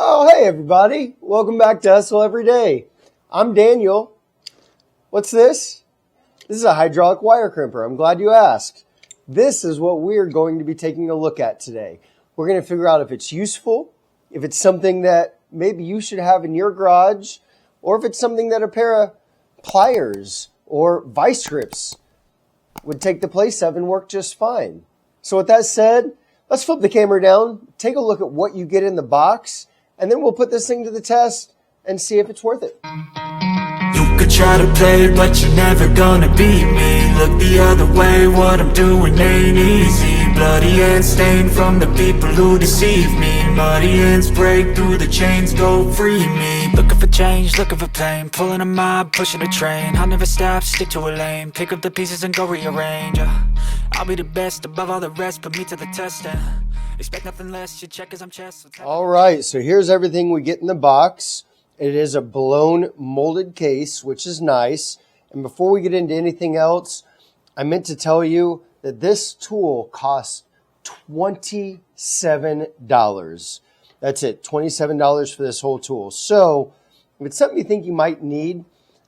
Oh, hey everybody. Welcome back to Hustle Every Day. I'm Daniel. What's this? This is a hydraulic wire crimper. I'm glad you asked. This is what we're going to be taking a look at today. We're going to figure out if it's useful, if it's something that maybe you should have in your garage, or if it's something that a pair of pliers or vice grips would take the place of and work just fine. So with that said, let's flip the camera down, take a look at what you get in the box, and then we'll put this thing to the test and see if it's worth it. You could try to play, but you're never gonna beat me. Look the other way, what I'm doing ain't easy. Bloody hands stained from the people who deceive me. Muddy hands break through the chains, go free me. Looking for change, looking for pain. Pulling a mob, pushing a train. I'll never stop, stick to a lane. Pick up the pieces and go rearrange. I'll be the best above all the rest, put me to the test and expect nothing less. You check as I'm chess. All right, so here's everything we get in the box. It is a blown molded case, which is nice. And before we get into anything else, I meant to tell you that this tool costs $27. That's it, $27 for this whole tool. So if it's something you think you might need,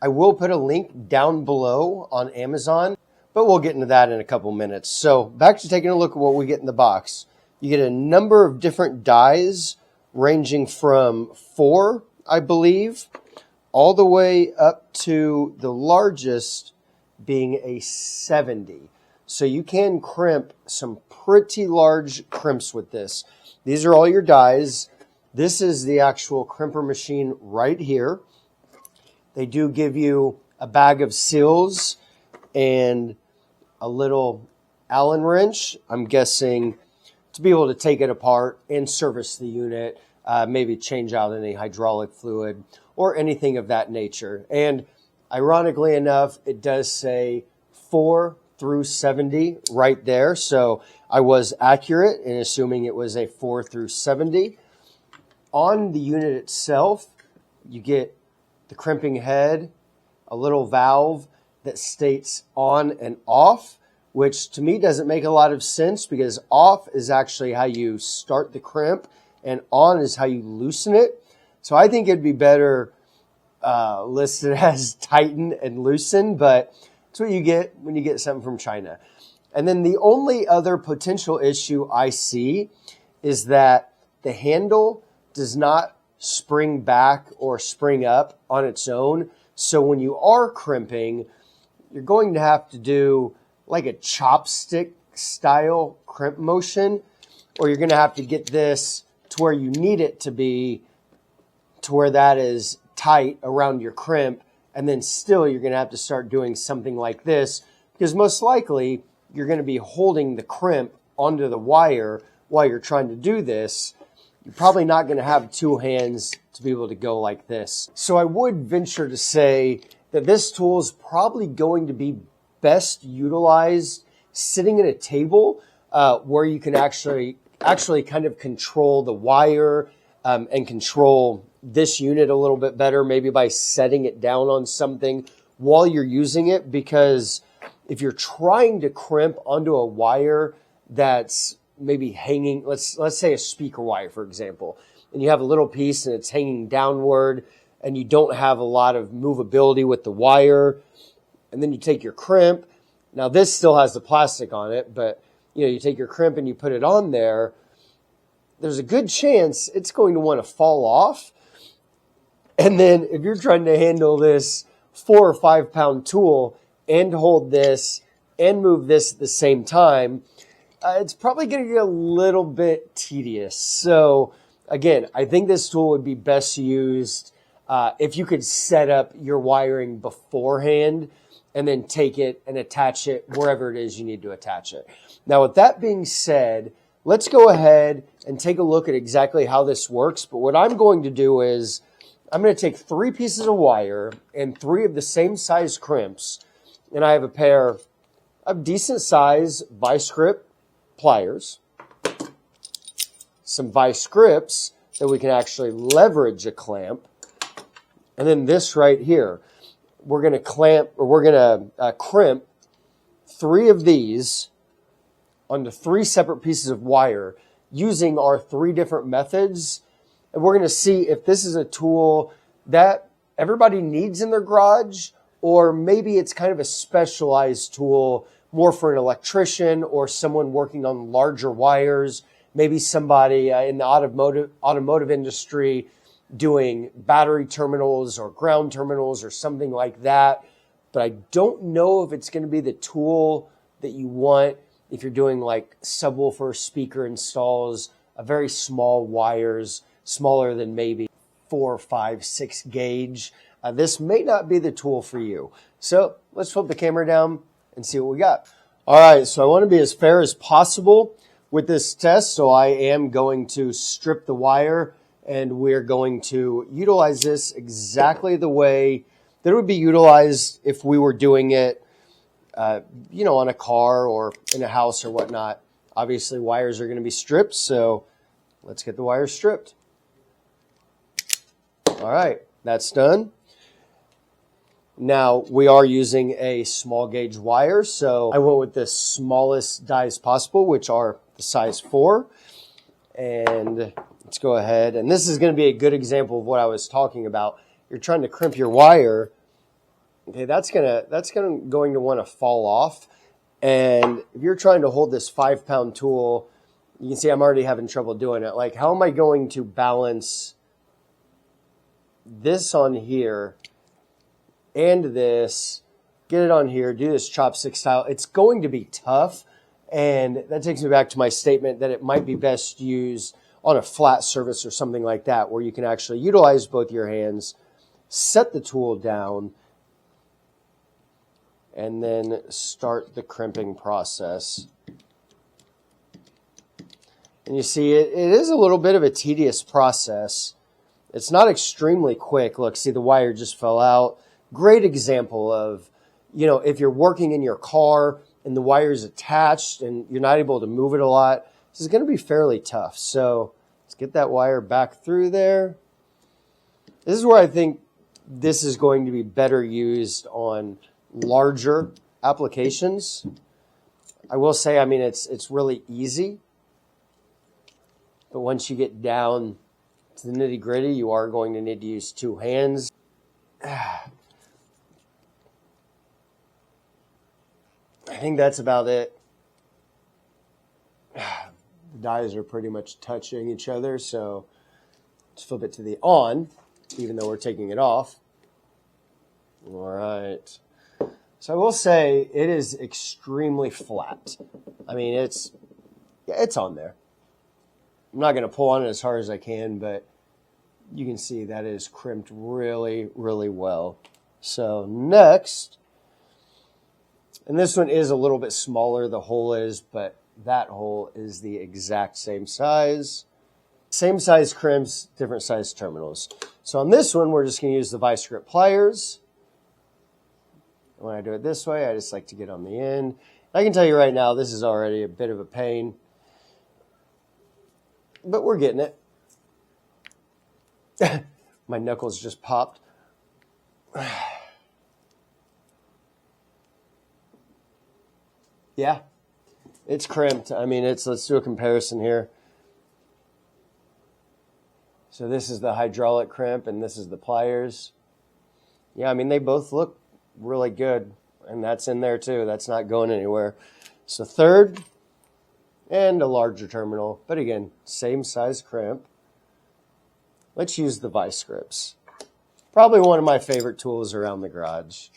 I will put a link down below on Amazon, but we'll get into that in a couple minutes. So back to taking a look at what we get in the box. You get a number of different dies ranging from 4, I believe, all the way up to the largest being a 70. So you can crimp some pretty large crimps with this. These are all your dies. This is the actual crimper machine right here. They do give you a bag of seals and a little Allen wrench, I'm guessing, to be able to take it apart and service the unit, maybe change out any hydraulic fluid or anything of that nature. And ironically enough, it does say 4 through 70 right there. So I was accurate in assuming it was a 4 through 70. On the unit itself, you get the crimping head, a little valve that states on and off, which to me doesn't make a lot of sense because off is actually how you start the crimp and on is how you loosen it. So I think it'd be better listed as tighten and loosen, but it's what you get when you get something from China. And then the only other potential issue I see is that the handle does not spring back or spring up on its own. So when you are crimping, you're going to have to do like a chopstick style crimp motion, or you're going to have to get this to where you need it to be, to where that is tight around your crimp. And then still you're going to have to start doing something like this because most likely you're going to be holding the crimp onto the wire while you're trying to do this. You're probably not going to have 2 hands to be able to go like this. So I would venture to say that this tool is probably going to be best utilized sitting at a table where you can actually kind of control the wire and control this unit a little bit better, maybe by setting it down on something while you're using it. Because if you're trying to crimp onto a wire that's maybe hanging, let's say a speaker wire, for example, and you have a little piece and it's hanging downward and you don't have a lot of movability with the wire, and then you take your crimp. Now this still has the plastic on it, but you take your crimp and you put it on there, there's a good chance it's going to want to fall off. And then if you're trying to handle this 4 or 5 pound tool and hold this and move this at the same time, it's probably going to get a little bit tedious. So again, I think this tool would be best used if you could set up your wiring beforehand and then take it and attach it wherever it is you need to attach it. Now, with that being said, let's go ahead and take a look at exactly how this works. But what I'm going to do is I'm going to take 3 pieces of wire and 3 of the same size crimps, and I have a pair of decent size vice grip pliers, some vice grips that we can actually leverage a clamp, and then this right here. We're going to crimp 3 of these onto 3 separate pieces of wire using our 3 different methods and we're going to see if this is a tool that everybody needs in their garage, or maybe it's kind of a specialized tool more for an electrician or someone working on larger wires, maybe somebody in the automotive industry doing battery terminals or ground terminals or something like that. But I don't know if it's going to be the tool that you want if you're doing like subwoofer speaker installs, a very small wires, smaller than maybe 4, 5, 6 gauge. This may not be the tool for you. So let's flip the camera down and see what we got. All right, so I want to be as fair as possible with this test. So I am going to strip the wire, and we're going to utilize this exactly the way that it would be utilized if we were doing it, on a car or in a house or whatnot. Obviously, wires are going to be stripped, so let's get the wires stripped. All right, that's done. Now, we are using a small gauge wire, so I went with the smallest dies possible, which are the size 4. And let's go ahead. And this is going to be a good example of what I was talking about. You're trying to crimp your wire. Okay, that's going to want to fall off. And if you're trying to hold this 5-pound tool, you can see I'm already having trouble doing it. Like, how am I going to balance this on here and this, get it on here, do this chopstick style? It's going to be tough. And that takes me back to my statement that it might be best used on a flat surface or something like that, where you can actually utilize both your hands, set the tool down, and then start the crimping process. And you see, it is a little bit of a tedious process. It's not extremely quick. Look, see, the wire just fell out. Great example of, if you're working in your car and the wire is attached and you're not able to move it a lot, this is going to be fairly tough. So let's get that wire back through there. This is where I think this is going to be better used on larger applications. I will say, it's really easy. But once you get down to the nitty gritty, you are going to need to use 2 hands. I think that's about it. The dies are pretty much touching each other, so let's flip it to the on, even though we're taking it off. All right. So I will say it is extremely flat. It's on there. I'm not going to pull on it as hard as I can, but you can see that it is crimped really, really well. So next, and this one is a little bit smaller, the hole is, but that hole is the exact same size. Same size crimps, different size terminals. So on this one, we're just going to use the vice grip pliers. When I do it this way, I just like to get on the end. I can tell you right now, this is already a bit of a pain, but we're getting it. My knuckles just popped. Yeah, it's crimped. Let's do a comparison here. So this is the hydraulic crimp and this is the pliers. Yeah, they both look really good, and that's in there too. That's not going anywhere. So third, and a larger terminal, but again, same size crimp. Let's use the vice grips. Probably one of my favorite tools around the garage.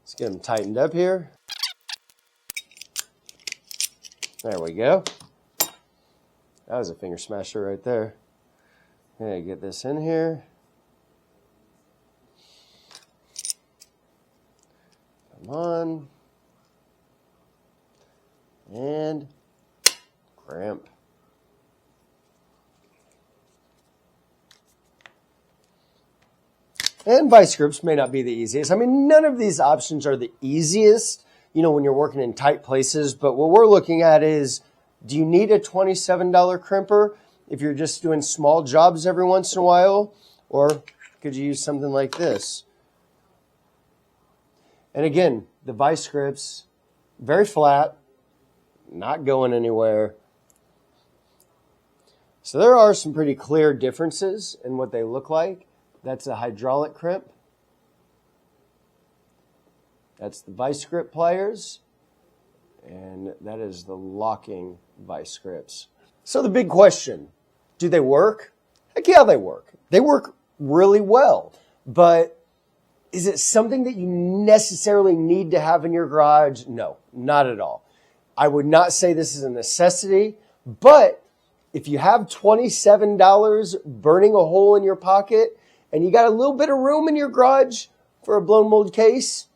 Let's get them tightened up here. There we go. That was a finger smasher right there. Okay, get this in here. Come on. And crimp. And vice grips may not be the easiest. None of these options are the easiest, when you're working in tight places. But what we're looking at is, do you need a $27 crimper if you're just doing small jobs every once in a while? Or could you use something like this? And again, the vice grips, very flat, not going anywhere. So there are some pretty clear differences in what they look like. That's a hydraulic crimp. That's the vice grip pliers. And that is the locking vice grips. So the big question, do they work? Heck yeah, they work. They work really well. But is it something that you necessarily need to have in your garage? No, not at all. I would not say this is a necessity, but if you have $27 burning a hole in your pocket and you got a little bit of room in your garage for a blown mold case,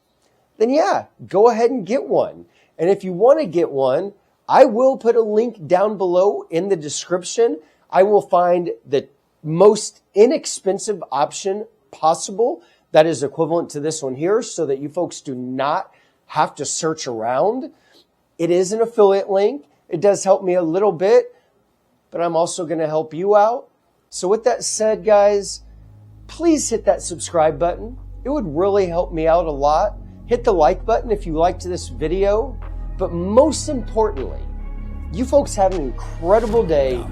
then yeah, go ahead and get one. And if you want to get one, I will put a link down below in the description. I will find the most inexpensive option possible that is equivalent to this one here so that you folks do not have to search around. It is an affiliate link. It does help me a little bit, but I'm also going to help you out. So with that said, guys, please hit that subscribe button. It would really help me out a lot. Hit the like button if you liked this video. But most importantly, you folks have an incredible day.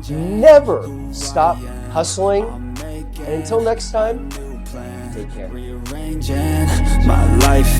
Never stop hustling. And until next time, take care. Rearranging my life